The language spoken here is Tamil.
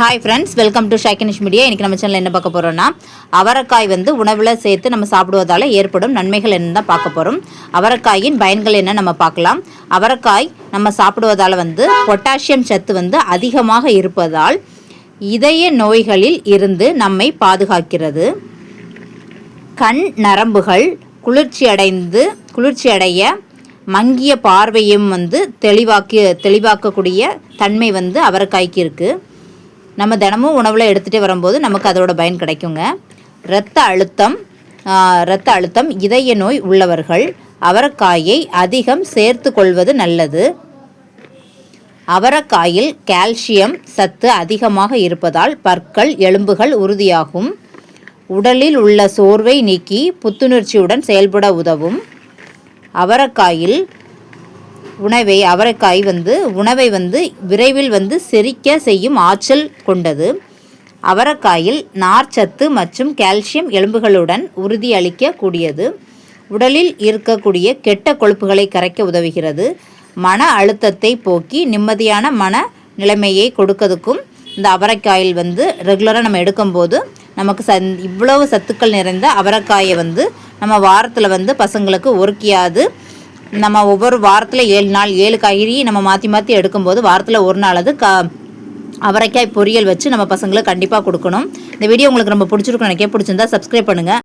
ஹாய் ஃப்ரெண்ட்ஸ், வெல்கம் டு ஷைக்கனிஷ் மீடியா. இன்றைக்கி நம்ம சேனலில் என்ன பார்க்க போகிறோன்னா, அவரைக்காய் உணவில் சேர்த்து நம்ம சாப்பிடுவதால் ஏற்படும் நன்மைகள் என்ன தான் பார்க்க போகிறோம். அவரைக்காயின் பயன்கள் என்ன நம்ம பார்க்கலாம். அவரைக்காய் நம்ம சாப்பிடுவதால் பொட்டாசியம் சத்து அதிகமாக இருப்பதால் இதய நோய்களில் இருந்து நம்மை பாதுகாக்கிறது. கண் நரம்புகள் குளிர்ச்சியடைய மங்கிய பார்வையும் தெளிவாக்கக்கூடிய தன்மை அவரைக்காய்க்கு இருக்குது. நம்ம தினமும் உணவில் எடுத்துகிட்டே வரும்போது நமக்கு அதோட பயன் கிடைக்குங்க. இரத்த அழுத்தம் இதய நோய் உள்ளவர்கள் அவரைக்காயை அதிகம் சேர்த்து கொள்வது நல்லது. அவரைக்காயில் கால்சியம் சத்து அதிகமாக இருப்பதால் பற்கள் எலும்புகள் உறுதியாகும். உடலில் உள்ள சோர்வை நீக்கி புத்துணர்ச்சியுடன் செயல்பட உதவும். அவரைக்காய் உணவை விரைவில் செரிக்க செய்யும் ஆற்றல் கொண்டது. அவரைக்காயில் நார்ச்சத்து மற்றும் கால்சியம் எலும்புகளுடன் உறுதியளிக்க கூடியது. உடலில் இருக்கக்கூடிய கெட்ட கொழுப்புகளை கரைக்க உதவுகிறது. மன அழுத்தத்தை போக்கி நிம்மதியான மன நிலைமையை கொடுக்கறதுக்கும் இந்த அவரைக்காயில் ரெகுலராக நம்ம எடுக்கும்போது நமக்கு இவ்வளவு சத்துக்கள் நிறைந்த அவரைக்காயை நம்ம வாரத்தில் பசங்களுக்கு ஒருக்கியாது நம்ம ஒவ்வொரு வாரத்தில் 7 நாள் 7 காய்கறி நம்ம மாற்றி எடுக்கும்போது வாரத்தில் ஒரு நாள் அது அவரைக்காய் பொரியல் வச்சு நம்ம பசங்களுக்கு கண்டிப்பாக கொடுக்கணும். இந்த வீடியோ உங்களுக்கு ரொம்ப பிடிச்சிருக்கும். எனக்கு பிடிச்சிருந்தா சப்ஸ்கிரைப் பண்ணுங்கள்.